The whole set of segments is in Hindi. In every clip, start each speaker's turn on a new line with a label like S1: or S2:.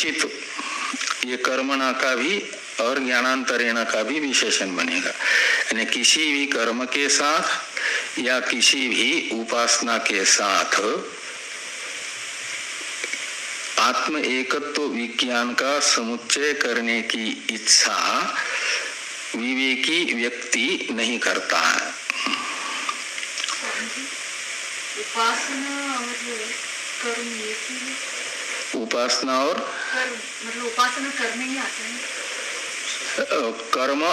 S1: केनचित, ये कर्मणा का भी और ज्ञानांतरेण का भी विशेषण बनेगा। यानी किसी भी कर्म के साथ या किसी भी उपासना के साथ आत्म एकत्व विज्ञान का समुच्चय करने की इच्छा विवेकी व्यक्ति नहीं करता है।
S2: उपासना और कर्म,
S1: उपासना और
S2: मतलब उपासना करने ही आते हैं।
S1: कर्म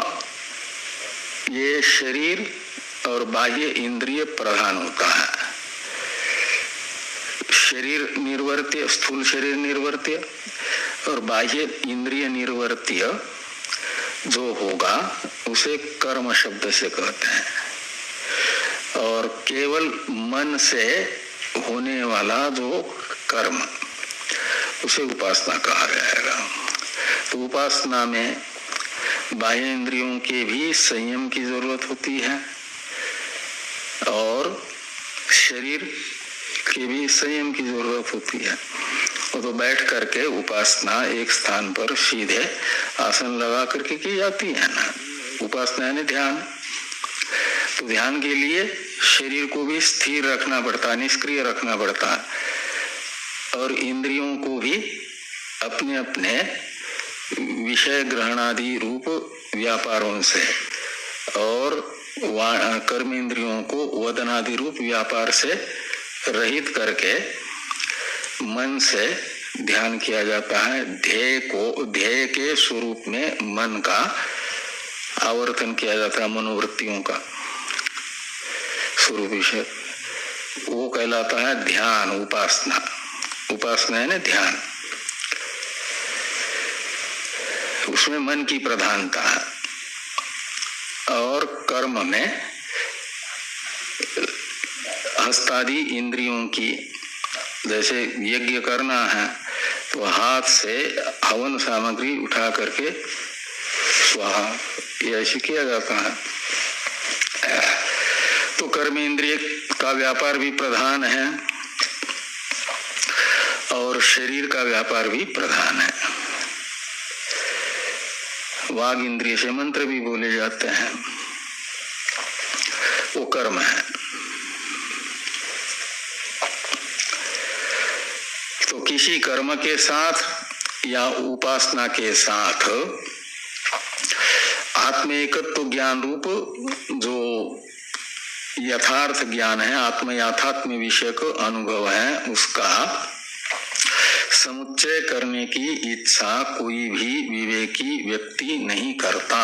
S1: ये शरीर और बाह्य इंद्रिय प्रधान होता है। शरीर निर्वर्त्य, स्थूल शरीर निर्वर्त्य और बाह्य इंद्रिय निर्वर्त्य जो होगा उसे कर्म शब्द से कहते हैं। और केवल मन से होने वाला जो कर्म उसे उपासना कहा जाएगा। तो उपासना में बाह्य इंद्रियों के भी संयम की जरूरत होती है और शरीर के भी संयम की जरूरत होती है। और तो बैठ करके उपासना एक स्थान पर सीधे आसन लगा करके की जाती है ना। उपासना यानी ध्यान। तो ध्यान के लिए शरीर को भी स्थिर रखना पड़ता है, निष्क्रिय रखना पड़ता है और इंद्रियों को भी अपने अपने विषय ग्रहणादि रूप व्यापारों से और कर्म इंद्रियों को वदनादि रूप व्यापार से रहित करके मन से ध्यान किया जाता है। ध्येय के स्वरूप में मन का आवर्तन किया जाता है, मनोवृत्तियों का स्वरूप विषय, वो कहलाता है ध्यान। उपासना, उपासना है ना ध्यान, उसमें मन की प्रधानता है। और कर्म में हस्तादि इंद्रियों की, जैसे यज्ञ करना है तो हाथ से हवन सामग्री उठा करके स्वाहा, ये ऐसे किया जाता है। तो कर्म इंद्रिय का व्यापार भी प्रधान है और शरीर का व्यापार भी प्रधान है। वाग इंद्रिय से मंत्र भी बोले जाते हैं, वो कर्म है। तो किसी कर्म के साथ या उपासना के साथ आत्म एकत्व ज्ञान रूप जो यथार्थ ज्ञान है, आत्म याथात्म्य विषय को अनुभव है, उसका समुच्चय करने की इच्छा कोई भी विवेकी व्यक्ति नहीं करता।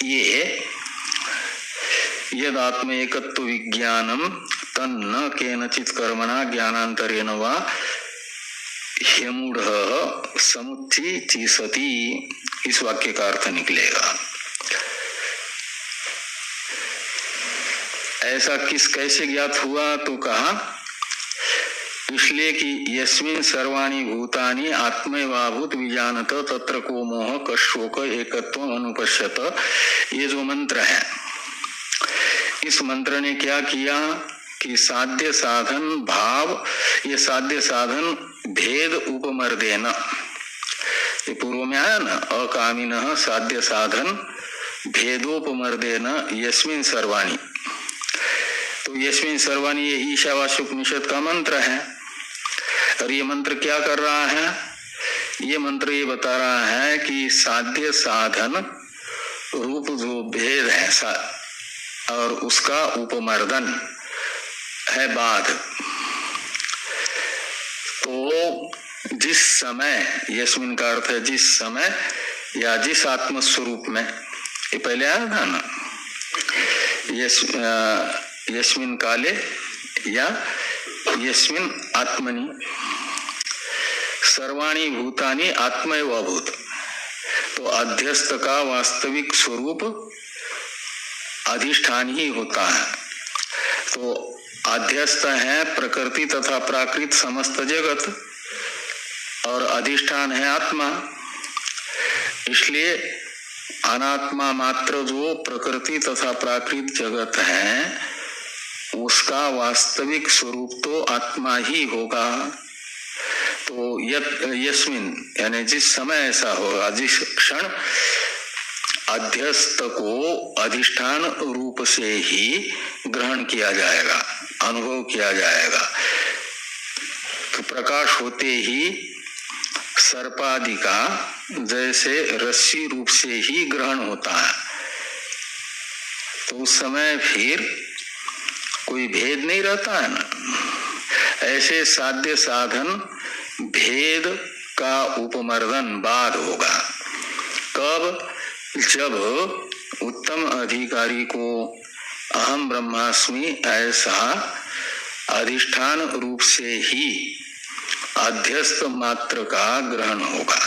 S1: ये यद आत्म एकत्व विज्ञानम तन्न केनचित कर्मणा ज्ञानांतरेण वा ह्यमूढ़ समुच्चितिसति, इस वाक्य का अर्थ निकलेगा। ऐसा कैसे ज्ञात हुआ? तो कहा इसलिए कि यस्मिन् सर्वाणि भूतानि आत्मैवाभूत विजानत तत्र को मोह कशोक एकत्व अनुपश्यत, ये जो मंत्र है, इस मंत्र ने क्या किया कि साध्य साधन भाव, ये साध्य साधन भेद उपमर्देन, ये पूर्व में आया ना, अकामिनः साध्य साधन भेदोपमर्देन यस्मिन् सर्वाणि। तो यस्मिन् सर्वाणि ये ईशावास्य उपनिषद का मंत्र है। और ये मंत्र क्या कर रहा है? ये मंत्र ये बता रहा है कि साध्य साधन रूप जो भेद है और उसका उपमर्दन है बाध। तो जिस समय, यस्मिन का अर्थ है जिस समय या जिस आत्म स्वरूप में, ये पहले आया था ना, यस्मिन काले या यस्मिन आत्मनि सर्वाणि भूतानि आत्मैव अभूत। तो अध्यस्त का वास्तविक स्वरूप अधिष्ठान ही होता है। तो अध्यस्त है प्रकृति तथा प्राकृत समस्त जगत और अधिष्ठान है आत्मा। इसलिए अनात्मा मात्र जो प्रकृति तथा प्राकृत जगत है उसका वास्तविक स्वरूप तो आत्मा ही होगा। यस्मिन यानी जिस समय ऐसा होगा, जिस क्षण अध्यस्त को अधिष्ठान रूप से ही ग्रहण किया जाएगा, अनुभव किया जाएगा, तो प्रकाश होते ही सर्पादि का जैसे रस्सी रूप से ही ग्रहण होता है, तो उस समय फिर कोई भेद नहीं रहता है ना। ऐसे साध्य साधन भेद का उपमर्दन बाद होगा। कब? जब उत्तम अधिकारी को अहम ब्रह्मास्मि ऐसा अधिष्ठान रूप से ही अध्यस्त मात्र का ग्रहण होगा।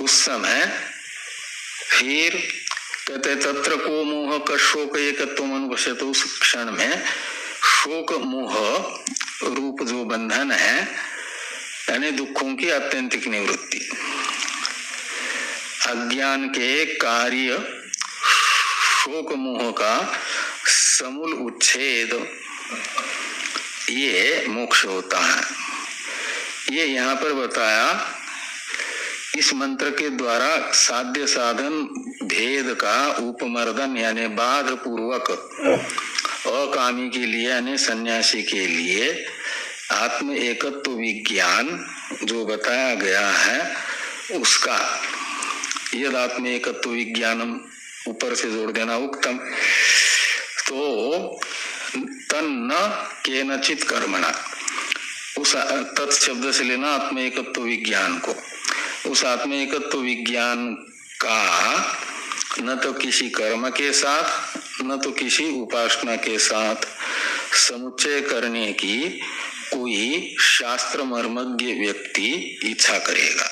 S1: उस समय फिर कहते तत्र को मोह का शोक एकत्वम अनुपश्यते, उस क्षण में शोक मोह रूप जो बंधन है यानी दुखों की आत्यंतिक निवृत्ति, अज्ञान के कार्य शोक मोह का समूल उच्छेद, ये मोक्ष होता है। ये यहाँ पर बताया इस मंत्र के द्वारा साध्य साधन भेद का उपमर्दन यानी बाध पूर्वक अकामी के लिए यानी सन्यासी के लिए आत्म एकत्व विज्ञान जो बताया गया है उसका, यद आत्म एकत्व विज्ञानम ऊपर से जोड़ देना उक्तम, तो तन्न केनचित कर्मणा, उस तत्शब्द से लेना आत्म एकत्व विज्ञान को, उस आत्म एकत्व विज्ञान का न तो किसी कर्म के साथ न तो किसी उपासना के साथ समुच्चय करने की कोई शास्त्र मर्मज्ञ व्यक्ति इच्छा करेगा,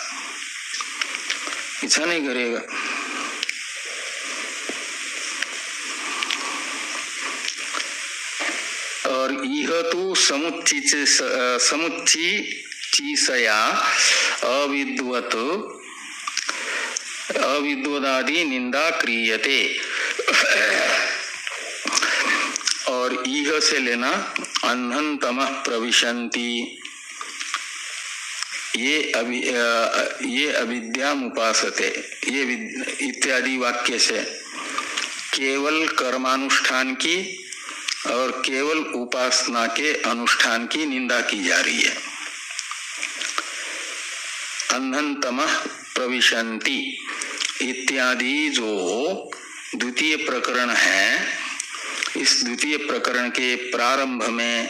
S1: इच्छा नहीं करेगा। और यह तो समुच्चीसया अविद्वदादि निंदा क्रियते, और इह से लेना अन्धन तमः प्रविशन्ति, ये अविद्यामुपासते, ये इत्यादि वाक्य से केवल कर्मानुष्ठान की और केवल उपासना के अनुष्ठान की निंदा की जा रही है। अंधन तमः प्रविशन्ति इत्यादि जो द्वितीय प्रकरण है, इस द्वितीय प्रकरण के प्रारंभ में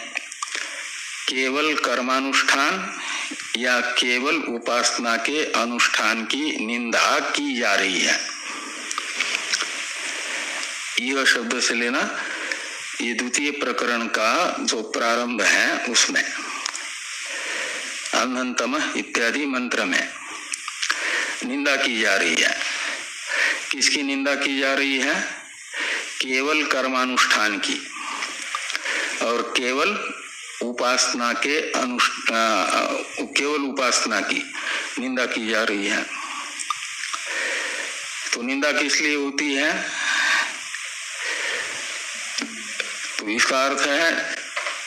S1: केवल कर्मानुष्ठान या केवल उपासना के अनुष्ठान की निंदा की जा रही है। यह शब्द से लेना ये द्वितीय प्रकरण का जो प्रारंभ है उसमें अंधनतम इत्यादि मंत्र में निंदा की जा रही है। किसकी निंदा की जा रही है? केवल कर्मानुष्ठान की और केवल उपासना के केवल उपासना की निंदा की जा रही है। तो निंदा किस लिए होती है? तो इसका अर्थ है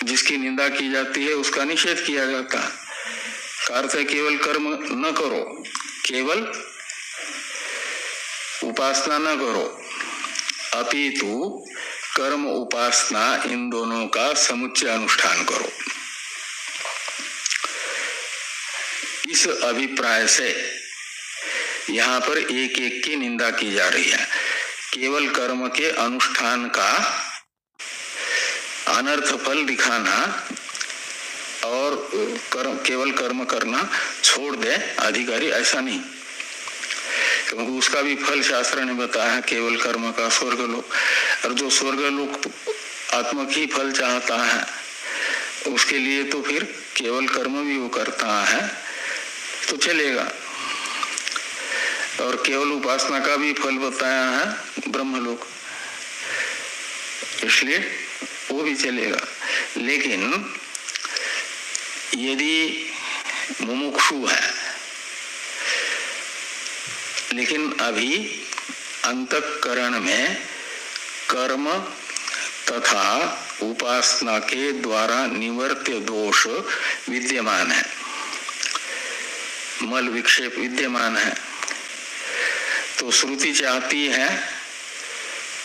S1: जिसकी निंदा की जाती है उसका निषेध किया जाता है। का अर्थ है केवल कर्म न करो, केवल उपासना न करो, अपितु कर्म उपासना इन दोनों का समुच्चय अनुष्ठान करो। इस अभिप्राय से यहाँ पर एक एक की निंदा की जा रही है। केवल कर्म के अनुष्ठान का अनर्थ फल दिखाना और केवल कर्म करना छोड़ दे अधिकारी, ऐसा नहीं, क्योंकि उसका भी फल शास्त्र ने बताया है। केवल कर्म का स्वर्गलोक, और जो स्वर्गलोक आत्मक ही फल चाहता है उसके लिए तो फिर केवल कर्म भी वो करता है तो चलेगा। और केवल उपासना का भी फल बताया है ब्रह्मलोक, इसलिए वो भी चलेगा। लेकिन यदि मुमुक्षु है लेकिन अभी अंतःकरण में कर्म तथा उपासना के द्वारा निवर्त्य दोष विद्यमान है, मल विक्षेप विद्यमान है। तो श्रुति चाहती है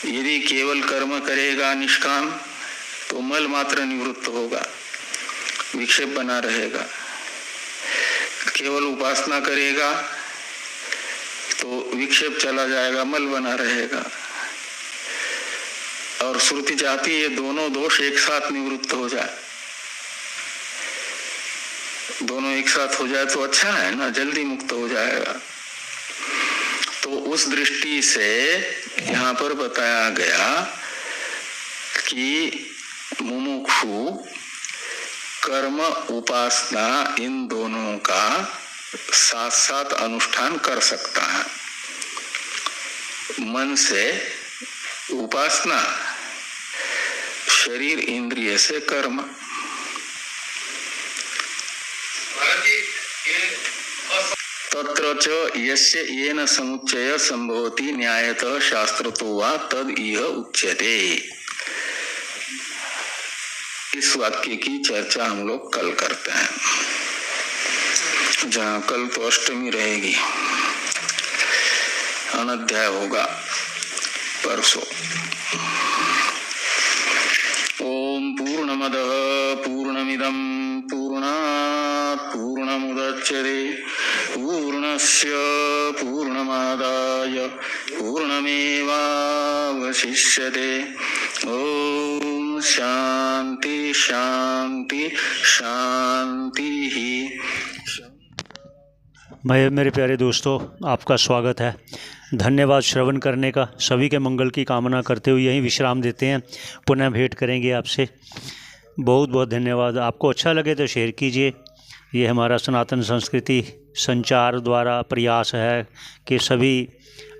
S1: यदि केवल कर्म करेगा निष्काम तो मल मात्र निवृत्त होगा, विक्षेप बना रहेगा। केवल उपासना करेगा तो विक्षेप चला जाएगा, मल बना रहेगा। और श्रुति चाहती है ये दोनों दोष एक साथ निवृत्त हो जाए, दोनों एक साथ हो जाए तो अच्छा है ना, जल्दी मुक्त हो जाएगा। तो उस दृष्टि से यहाँ पर बताया गया कि मुमुक्षु कर्म उपासना इन दोनों का साथ साथ अनुष्ठान कर सकता है। मन से उपासना, शरीर इंद्रिय से कर्म। तत्र च यस्य येन समुच्चय संभवति न्यायतः शास्त्रतो वा तद इह उच्यते। इस वाक्य की चर्चा हम लोग कल करते हैं, जहाँ कल तो अष्टमी रहेगी, अनध्याय होगा परसों। ओम पूर्णमदः पूर्णमिदं पूर्णात् पूर्णमुदच्यते पूर्णस्य पूर्णमादाय पूर्णमेवावशिष्यते। ओम शांति शांति शांति ही।
S3: मेरे प्यारे दोस्तों, आपका स्वागत है। धन्यवाद श्रवण करने का। सभी के मंगल की कामना करते हुए यहीं विश्राम देते हैं, पुनः भेंट करेंगे आपसे। बहुत बहुत धन्यवाद। आपको अच्छा लगे तो शेयर कीजिए। ये हमारा सनातन संस्कृति संचार द्वारा प्रयास है कि सभी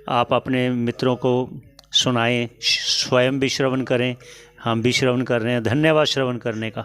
S3: आप अपने मित्रों को सुनाएं, स्वयं भी श्रवण करें, हम भी श्रवण कर रहे हैं। धन्यवाद श्रवण करने का।